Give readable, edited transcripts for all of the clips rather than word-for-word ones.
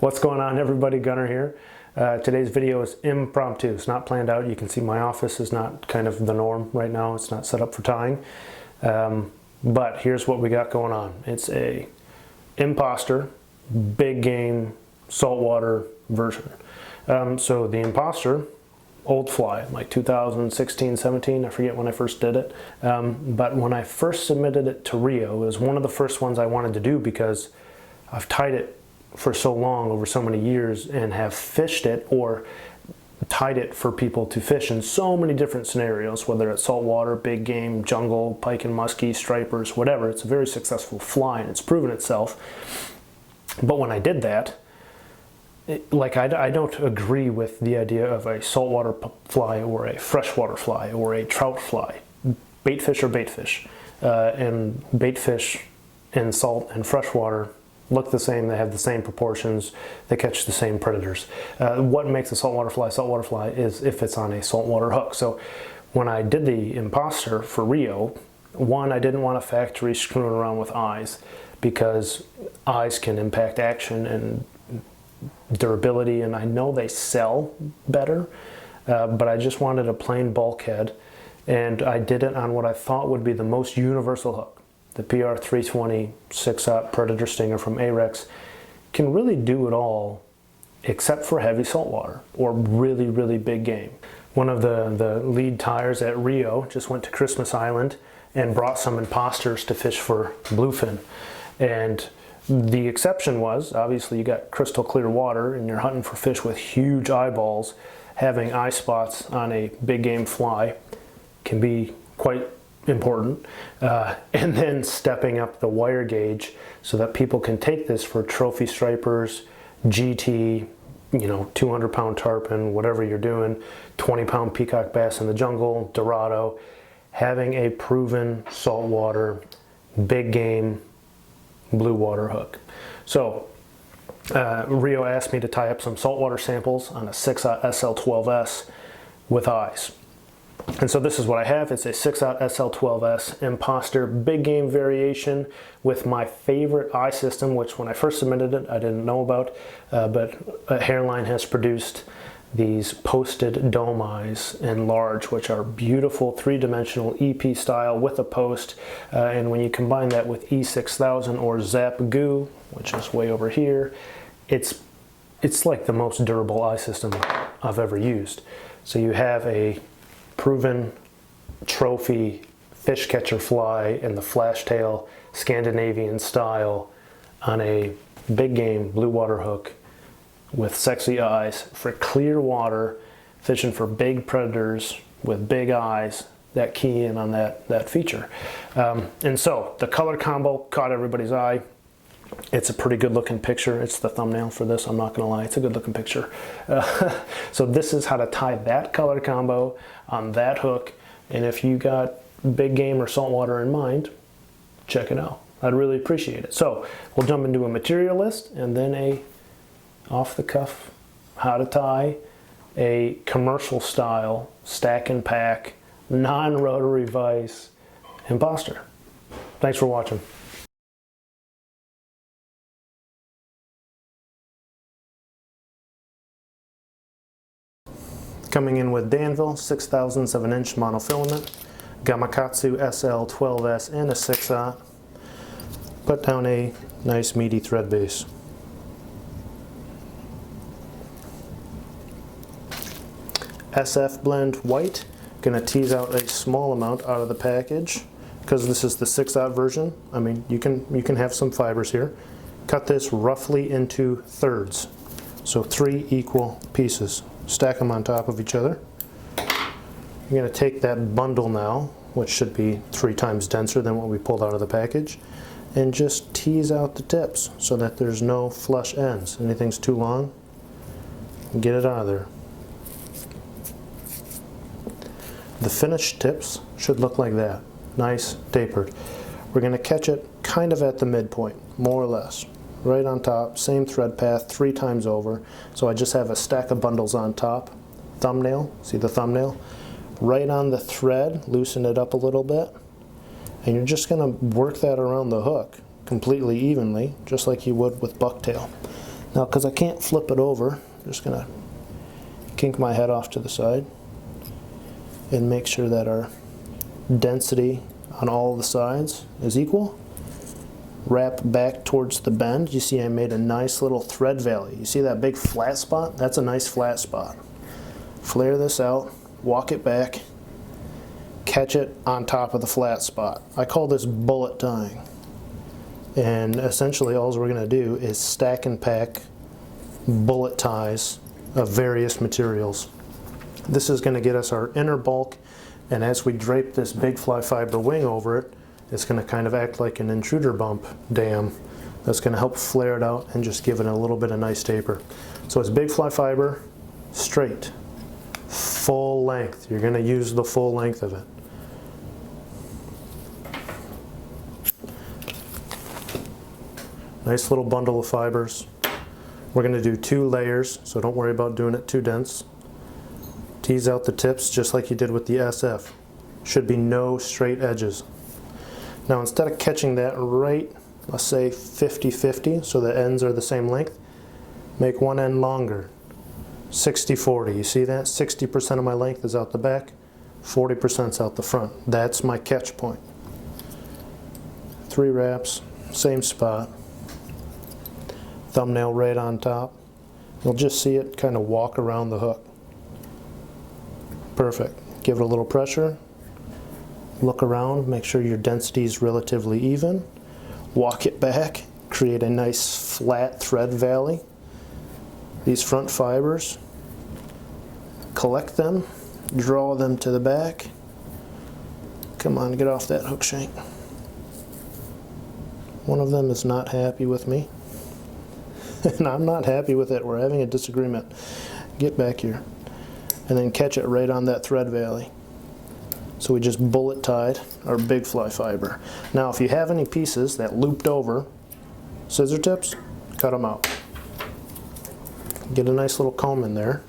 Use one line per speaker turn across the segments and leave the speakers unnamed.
What's going on, everybody? Gunnar here. Today's video is impromptu. It's not planned out. You can see my office is not kind of the norm right now. It's not set up for tying. But here's what we got going on. It's a Impostor big game saltwater version. So the Impostor, old fly, like 2016, 17, I forget when I first did it. But when I first submitted it to Rio, it was one of the first ones I wanted to do because I've tied it for so long, over so many years, and have fished it or tied it for people to fish in so many different scenarios, whether it's saltwater, big game, jungle, pike and muskie, stripers, whatever. It's a very successful fly and it's proven itself. But when I did that, I don't agree with the idea of a saltwater fly or a freshwater fly or a trout fly. Bait fish are bait fish. And bait fish in salt and freshwater look the same, they have the same proportions, they catch the same predators. What makes a saltwater fly is if it's on a saltwater hook. So when I did the Impostor for Rio, one, I didn't want a factory screwing around with eyes because eyes can impact action and durability, and I know they sell better, but I just wanted a plain bulkhead, and I did it on what I thought would be the most universal hook. The PR320 6/0 Predator Stinger from Ahrex can really do it all except for heavy saltwater or really, really big game. One of the lead tires at Rio just went to Christmas Island and brought some Impostors to fish for bluefin. And the exception was, obviously you got crystal clear water and you're hunting for fish with huge eyeballs. Having eye spots on a big game fly can be quite important, and then stepping up the wire gauge so that people can take this for trophy stripers, GT, 200-pound tarpon, whatever you're doing, 20-pound peacock bass in the jungle, Dorado. Having a proven saltwater, big game, blue water hook. So Rio asked me to tie up some saltwater samples on a 6/0 SL12S with eyes. And so this is what I have. It's a 6/0 SL12S Impostor big game variation with my favorite eye system, which when I first submitted it, I didn't know about, but Hairline has produced these posted dome eyes in large, which are beautiful three-dimensional EP style with a post. And when you combine that with E6000 or Zap Goo, which is way over here, it's like the most durable eye system I've ever used. So you have a proven trophy fish catcher fly in the flash tail Scandinavian style on a big game blue water hook with sexy eyes for clear water, fishing for big predators with big eyes that key in on that feature. And so the color combo caught everybody's eye. It's a pretty good looking picture. It's the thumbnail for this, I'm not gonna lie. It's a good looking picture. So this is how to tie that color combo on that hook. And if you got big game or saltwater in mind, check it out. I'd really appreciate it. So we'll jump into a material list and then a off the cuff how to tie a commercial style stack and pack non-rotary vise Impostor. Thanks for watching. Coming in with Danville 6/1000 7-inch monofilament, Gamakatsu SL12S and a 6/0. Put down a nice meaty thread base. SF blend white, gonna tease out a small amount out of the package because this is the 6/0 version. I mean, you can have some fibers here. Cut this roughly into thirds, so 3 equal pieces. Stack them on top of each other. You're going to take that bundle now, which should be 3 times denser than what we pulled out of the package, and just tease out the tips so that there's no flush ends. Anything's too long, get it out of there. The finished tips should look like that, nice tapered. We're going to catch it kind of at the midpoint, more or less. Right on top, same thread path 3 times over. So I just have a stack of bundles on top. Thumbnail, see the thumbnail? Right on the thread, loosen it up a little bit. And you're just gonna work that around the hook completely evenly, just like you would with bucktail. Now, because I can't flip it over, I'm just going to kink my head off to the side and make sure that our density on all the sides is equal. Wrap back towards the bend. You see I made a nice little thread valley. You see that big flat spot? That's a nice flat spot. Flare this out, walk it back, catch it on top of the flat spot. I call this bullet tying. And essentially all we're going to do is stack and pack bullet ties of various materials. This is going to get us our inner bulk, and as we drape this big fly fiber wing over it, it's going to kind of act like an intruder bump dam that's going to help flare it out and just give it a little bit of nice taper. So it's big fly fiber, straight, full length. You're going to use the full length of it. Nice little bundle of fibers. We're going to do 2 layers, so don't worry about doing it too dense. Tease out the tips just like you did with the SF. Should be no straight edges. Now instead of catching that right, let's say 50-50, so the ends are the same length, make one end longer. 60-40, you see that? 60% of my length is out the back, 40% is out the front. That's my catch point. 3 wraps, same spot. Thumbnail right on top. You'll just see it kind of walk around the hook. Perfect. Give it a little pressure. Look around, make sure your density is relatively even. Walk it back, create a nice flat thread valley. These front fibers, collect them, draw them to the back. Come on, get off that hook shank. One of them is not happy with me. And I'm not happy with it. We're having a disagreement. Get back here. And then catch it right on that thread valley. So we just bullet tied our big fly fiber. Now if you have any pieces that looped over, scissor tips, cut them out. Get a nice little comb in there.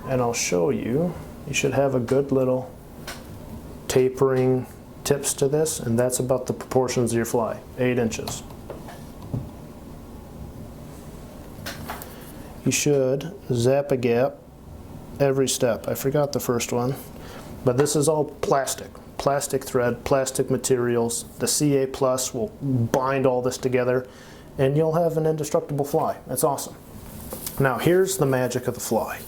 And I'll show you, you should have a good little tapering tips to this, and that's about the proportions of your fly, 8 inches. You should zap a gap every step. I forgot the first one. But this is all plastic thread, plastic materials. The CA Plus will bind all this together and you'll have an indestructible fly. That's awesome. Now here's the magic of the fly.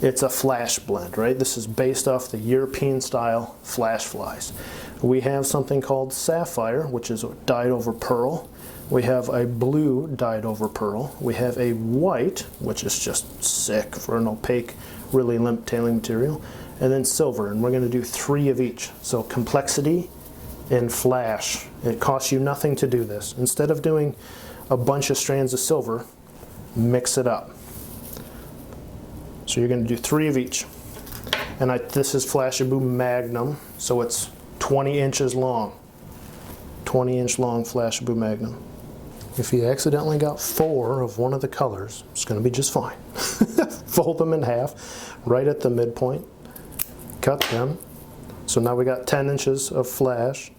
It's a flash blend, right? This is based off the European style flash flies. We have something called sapphire, which is dyed over pearl. We have a blue dyed over pearl. We have a white, which is just sick for an opaque, really limp tailing material. And then silver, and we're going to do 3 of each. So complexity and flash. It costs you nothing to do this. Instead of doing a bunch of strands of silver, mix it up. So you're going to do 3 of each. And this is Flashabou Magnum, so it's 20 inches long. 20-inch long Flashabou Magnum. If you accidentally got 4 of one of the colors, it's going to be just fine. Fold them in half, right at the midpoint. Cut them. So now we got 10 inches of flash,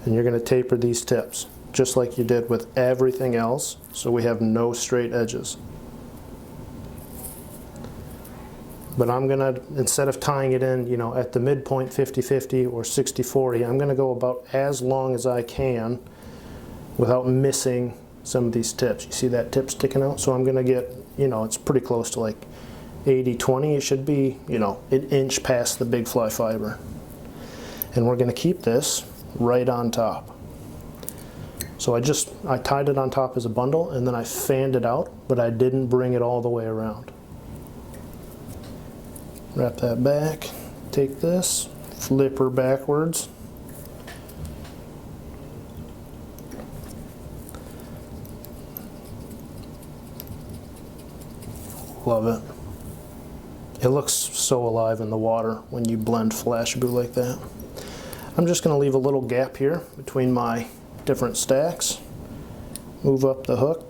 and you're going to taper these tips just like you did with everything else, so we have no straight edges. But I'm going to, instead of tying it in, you know, at the midpoint 50-50 or 60-40, I'm going to go about as long as I can without missing some of these tips. You see that tip sticking out? So I'm going to get, you know, it's pretty close to like 80-20. It should be, you know, an inch past the big fly fiber. And we're going to keep this right on top. So I tied it on top as a bundle, and then I fanned it out, but I didn't bring it all the way around. Wrap that back, take this, flip her backwards. Love it. It looks so alive in the water when you blend Flashabou like that. I'm just going to leave a little gap here between my different stacks. Move up the hook.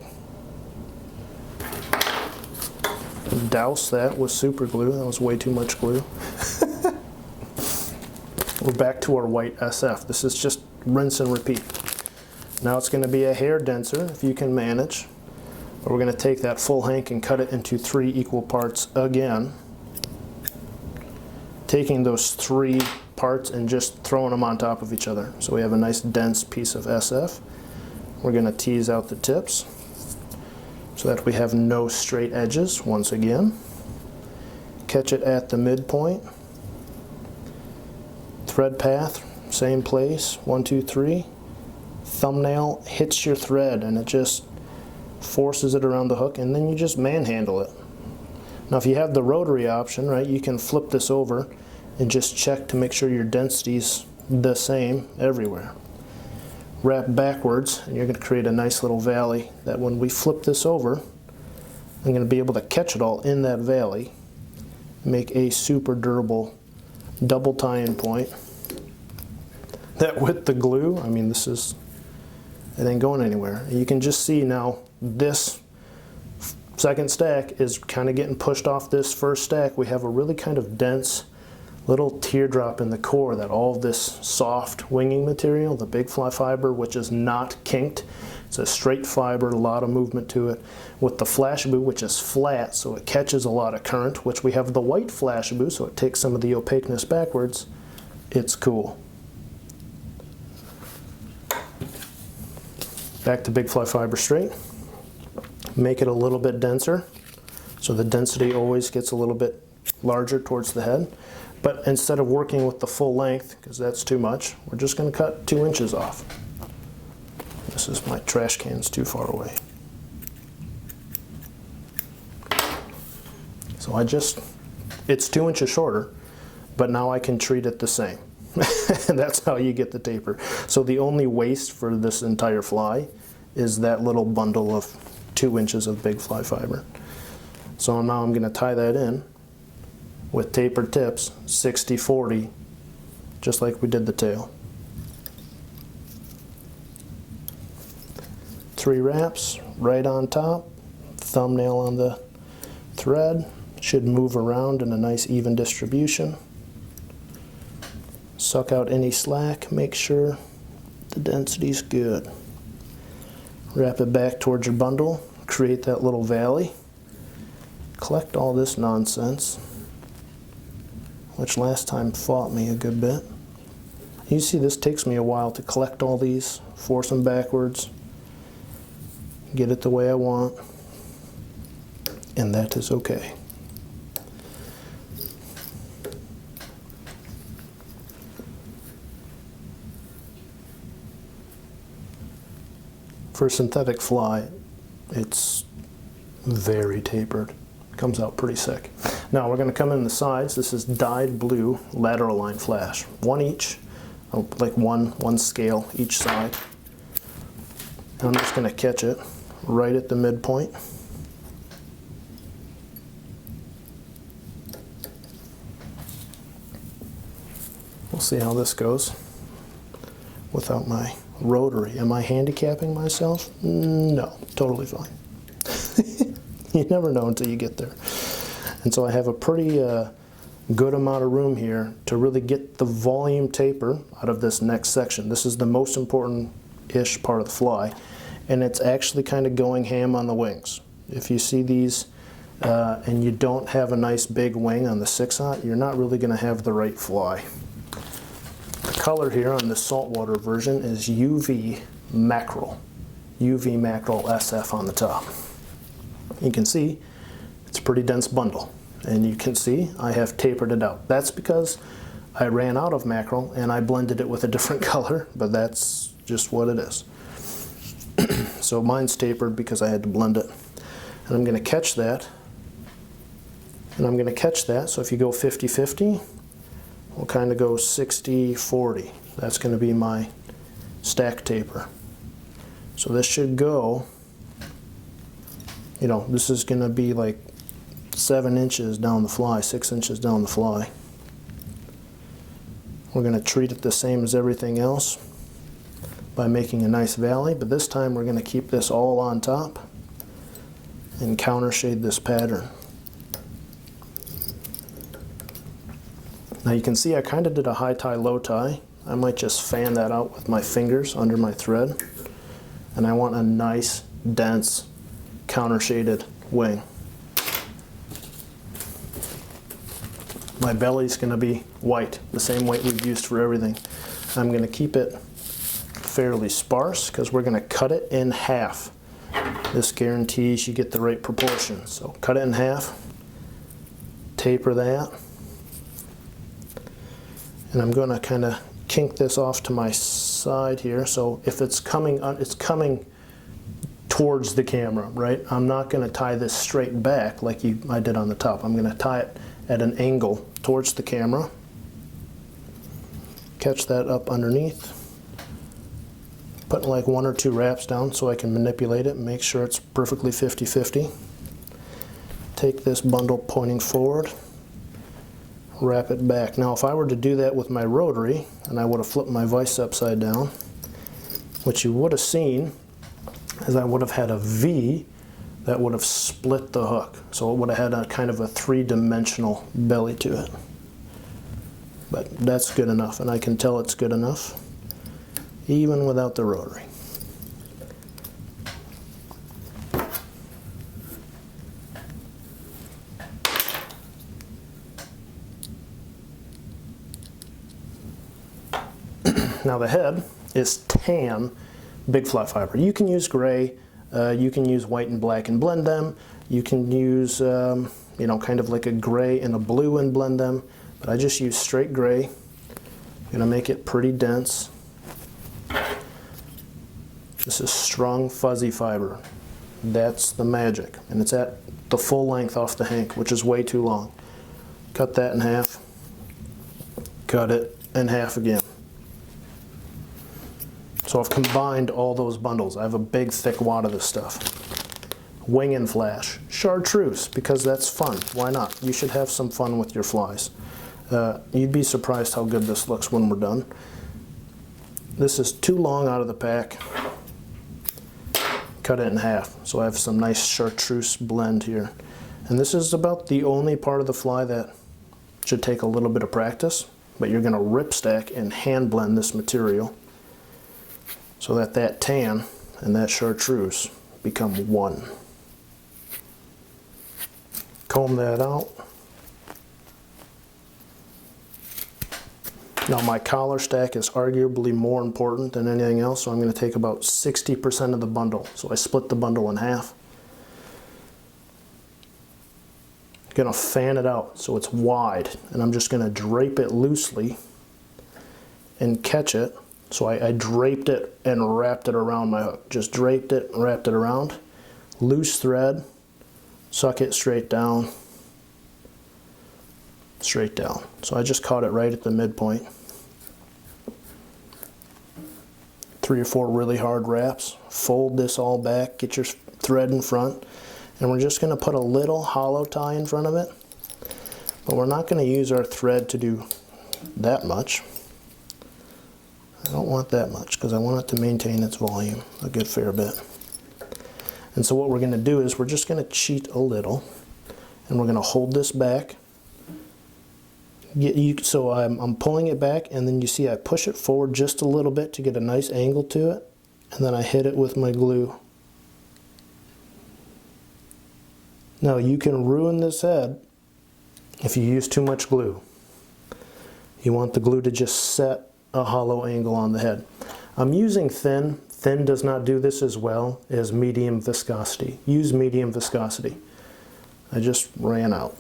Douse that with super glue. That was way too much glue. We're back to our white SF. This is just rinse and repeat. Now it's going to be a hair denser if you can manage. But we're going to take that full hank and cut it into 3 equal parts again. Taking those 3 parts and just throwing them on top of each other. So we have a nice dense piece of SF. We're going to tease out the tips so that we have no straight edges once again. Catch it at the midpoint. Thread path, same place, 1, 2, 3. Thumbnail hits your thread and it just forces it around the hook, and then you just manhandle it. Now if you have the rotary option, right, you can flip this over and just check to make sure your density's the same everywhere. Wrap backwards and you're going to create a nice little valley that when we flip this over, I'm going to be able to catch it all in that valley, make a super durable double tie-in point. That with the glue, I mean, it ain't going anywhere. You can just see now this second stack is kind of getting pushed off this first stack. We have a really kind of dense little teardrop in the core that all of this soft winging material, the big fly fiber, which is not kinked, it's a straight fiber, a lot of movement to it, with the Flashabou, which is flat, so it catches a lot of current, which we have the white Flashabou, so it takes some of the opaqueness backwards. It's cool. Back to big fly fiber straight. Make it a little bit denser, so the density always gets a little bit larger towards the head. But instead of working with the full length, because that's too much, we're just going to cut 2 inches off. This is my trash can's too far away. So it's 2 inches shorter, but now I can treat it the same. And that's how you get the taper. So the only waste for this entire fly is that little bundle of 2 inches of big fly fiber. So now I'm going to tie that in with tapered tips, 60-40, just like we did the tail. 3 wraps right on top, thumbnail on the thread, should move around in a nice even distribution. Suck out any slack, make sure the density's good. Wrap it back towards your bundle, create that little valley. Collect all this nonsense, which last time fought me a good bit. You see, this takes me a while to collect all these, force them backwards, get it the way I want, and that is okay. For a synthetic fly, it's very tapered. Comes out pretty sick. Now we're going to come in the sides. This is dyed blue lateral line flash. 1 each, like one scale each side. And I'm just going to catch it right at the midpoint. We'll see how this goes without my rotary. Am I handicapping myself? No, totally fine. You never know until you get there. And so I have a pretty good amount of room here to really get the volume taper out of this next section. This is the most important-ish part of the fly, and it's actually kind of going ham on the wings. If you see these and you don't have a nice big wing on the 6/0, you're not really going to have the right fly. The color here on the saltwater version is UV mackerel. UV mackerel SF on the top. You can see it's a pretty dense bundle, and you can see I have tapered it out. That's because I ran out of mackerel and I blended it with a different color, but that's just what it is. So mine's tapered because I had to blend it. And I'm going to catch that, and I'm going to catch that. So if you go 50-50, we'll kind of go 60-40. That's going to be my stack taper. So this should go, you know, this is going to be like 7 inches down the fly, 6 inches down the fly. We're going to treat it the same as everything else by making a nice valley, but this time we're going to keep this all on top and counter shade this pattern. Now you can see I kind of did a high tie, low tie. I might just fan that out with my fingers under my thread. And I want a nice, dense
counter-shaded wing. My belly's going to be white, the same white we've used for everything. I'm going to keep it fairly sparse because we're going to cut it in half. This guarantees you get the right proportion. So cut it in half, taper that, and I'm going to kind of kink this off to my side here. So if it's coming towards the camera, right? I'm not going to tie this straight back like I did on the top. I'm going to tie it at an angle towards the camera. Catch that up underneath. Put like 1 or 2 wraps down so I can manipulate it and make sure it's perfectly 50-50. Take this bundle pointing forward, wrap it back. Now if I were to do that with my rotary, and I would have flipped my vise upside down, what you would have seen is I would have had a V that would have split the hook. So it would have had a kind of a 3-dimensional belly to it. But that's good enough, and I can tell it's good enough even without the rotary. Now the head is tan big flat fiber. You can use gray, you can use white and black and blend them. You can use, you know, kind of like a gray and a blue and blend them. But I just use straight gray. I'm gonna make it pretty dense. This is strong fuzzy fiber. That's the magic. And it's at the full length off the hank, which is way too long. Cut that in half. Cut it in half again. So I've combined all those bundles. I have a big thick wad of this stuff. Wing and flash. Chartreuse, because that's fun. Why not? You should have some fun with your flies. You'd be surprised how good this looks when we're done. This is too long out of the pack. Cut it in half. So I have some nice chartreuse blend here. And this is about the only part of the fly that should take a little bit of practice, but you're gonna rip stack and hand blend this material so that that tan and that chartreuse become one. Comb that out. Now my collar stack is arguably more important than anything else, so I'm going to take about 60% of the bundle. So I split the bundle in half. I'm going to fan it out so it's wide, and I'm just going to drape it loosely and catch it. So I draped it and wrapped it around my hook. Just draped it and wrapped it around. Loose thread, suck it straight down, straight down. So I just caught it right at the midpoint. 3 or 4 really hard wraps. Fold this all back, get your thread in front, and we're just going to put a little hollow tie in front of it. But we're not going to use our thread to do that much. I don't want that much because I want it to maintain its volume a good fair bit. And so what we're going to do is we're just going to cheat a little, and we're going to hold this back. So I'm pulling it back, and then you see I push it forward just a little bit to get a nice angle to it, and then I hit it with my glue. Now you can ruin this head if you use too much glue. You want the glue to just set a hollow angle on the head. I'm using thin. Thin does not do this as well as medium viscosity. Use medium viscosity. I just ran out.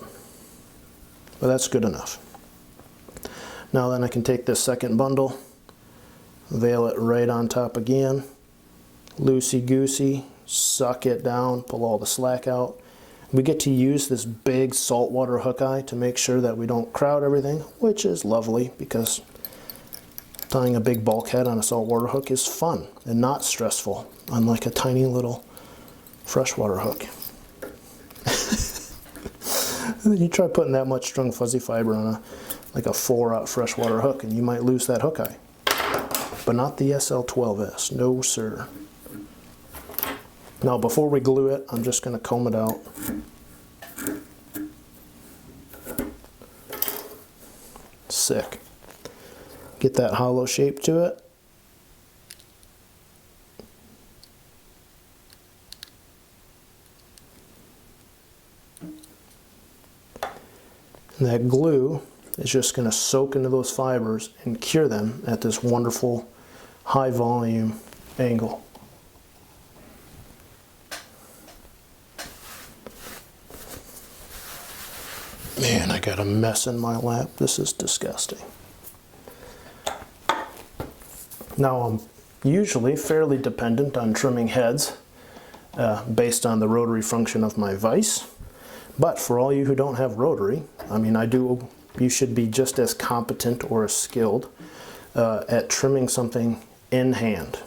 But that's good enough. Now then I can take this second bundle, veil it right on top again, loosey-goosey, suck it down, pull all the slack out. We get to use this big saltwater hook eye to make sure that we don't crowd everything, which is lovely because tying a big bulkhead on a saltwater hook is fun and not stressful, unlike a tiny little freshwater hook. You try putting that much strung fuzzy fiber on like a 4-aught freshwater hook and you might lose that hook eye. But not the SL12S, no sir. Now before we glue it, I'm just going to comb it out. Sick. Get that hollow shape to it. And that glue is just going to soak into those fibers and cure them at this wonderful high volume angle. Man, I got a mess in my lap. This is disgusting. Now, I'm usually fairly dependent on trimming heads based on the rotary function of my vise. But for all you who don't have rotary, I mean, you should be just as competent or as skilled at trimming something in hand.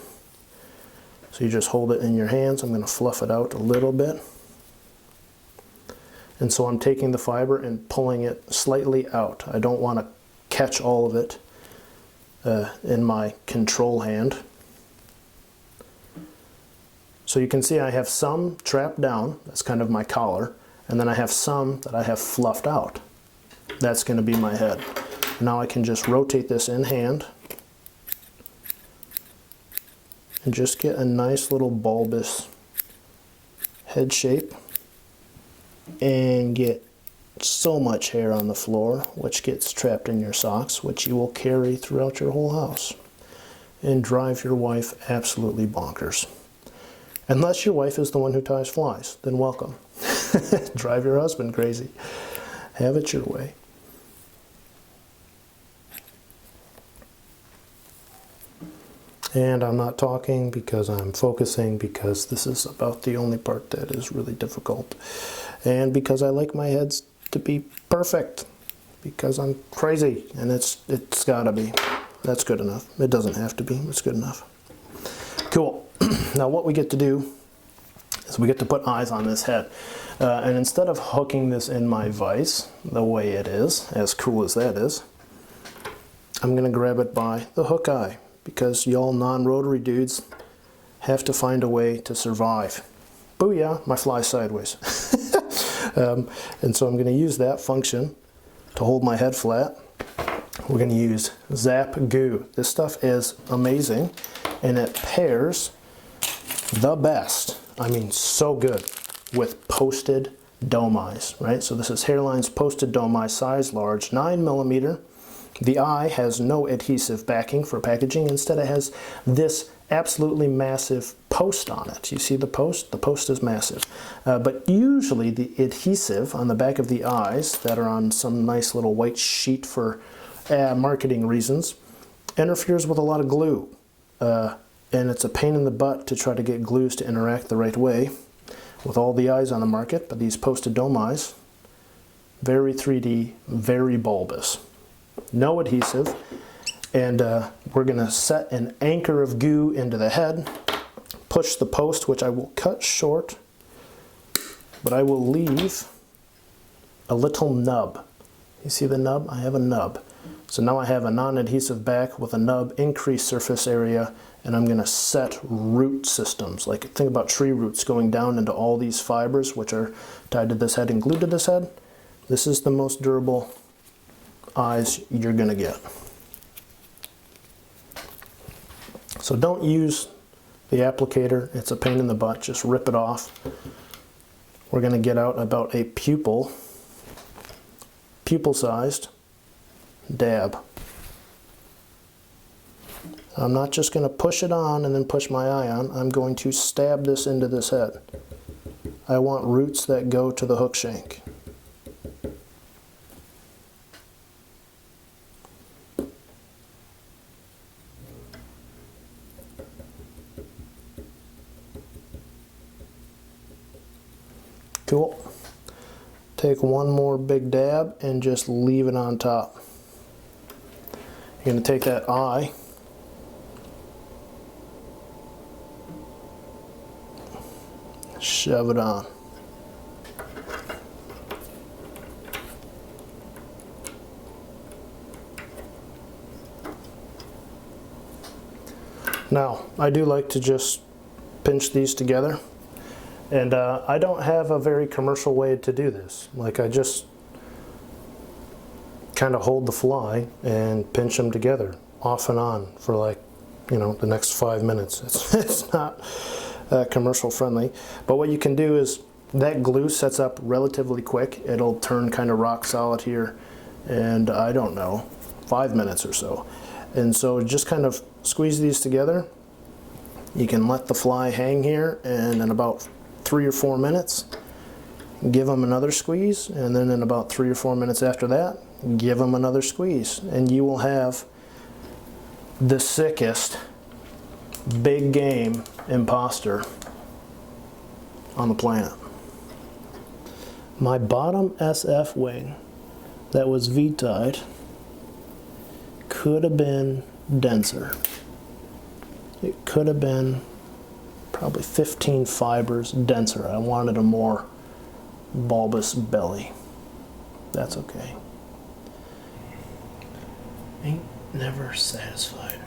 So you just hold it in your hands. I'm going to fluff it out a little bit. And so I'm taking the fiber and pulling it slightly out. I don't want to catch all of it in my control hand. So you can see I have some trapped down. That's kind of my collar. And then I have some that I have fluffed out. That's going to be my head. Now I can just rotate this in hand and just get a nice little bulbous head shape and get so much hair on the floor, which gets trapped in your socks, which you will carry throughout your whole house and drive your wife absolutely bonkers. Unless your wife is the one who ties flies, then welcome. Drive your husband crazy. Have it your way. And I'm not talking because I'm focusing, because this is about the only part that is really difficult. And because I like my heads to be perfect. Because I'm crazy, and it's gotta be. That's good enough. It doesn't have to be, it's good enough. Cool. Now what we get to do is we get to put eyes on this head. And instead of hooking this in my vise the way it is, as cool as that is, I'm gonna grab it by the hook eye, because y'all non-rotary dudes have to find a way to survive. Booyah, my fly sideways. And so I'm gonna use that function to hold my head flat. We're gonna use Zap Goo. This stuff is amazing, and it pairs the best, I mean so good, with posted dome eyes, right? So this is Hairline's posted dome eye, size large, 9mm. The eye has no adhesive backing for packaging. Instead, it has this absolutely massive post on it. You see the post? The post is massive. But usually the adhesive on the back of the eyes that are on some nice little white sheet for marketing reasons interferes with a lot of glue. And it's a pain in the butt to try to get glues to interact the right way with all the eyes on the market. But these posted dome eyes, very 3D, very bulbous. No adhesive, and we're going to set an anchor of goo into the head, push the post, which I will cut short, but I will leave a little nub. You see the nub? I have a nub. So now I have a non-adhesive back with a nub, increased surface area, and I'm going to set root systems. Like, think about tree roots going down into all these fibers, which are tied to this head and glued to this head. This is the most durable eyes you're gonna get. So don't use the applicator, it's a pain in the butt, just rip it off. We're gonna get out about a pupil-sized dab. I'm not just gonna push it on and then push my eye on, I'm going to stab this into this head. I want roots that go to the hook shank. Cool. Take one more big dab and just leave it on top. You're going to take that eye, shove it on. Now, I do like to just pinch these together. And I don't have a very commercial way to do this. Like, I just kind of hold the fly and pinch them together off and on for, like, you know, the next 5 minutes. It's not commercial friendly. But what you can do is that glue sets up relatively quick. It'll turn kind of rock solid here, and I don't know, 5 minutes or so. And so just kind of squeeze these together. You can let the fly hang here, and in about 3 or 4 minutes, give them another squeeze, and then in about 3 or 4 minutes after that, give them another squeeze, and you will have the sickest big game imposter on the planet. My bottom SF wing that was V-tied could have been denser. It could have been probably 15 fibers denser. I wanted a more bulbous belly. That's okay. Ain't never satisfied.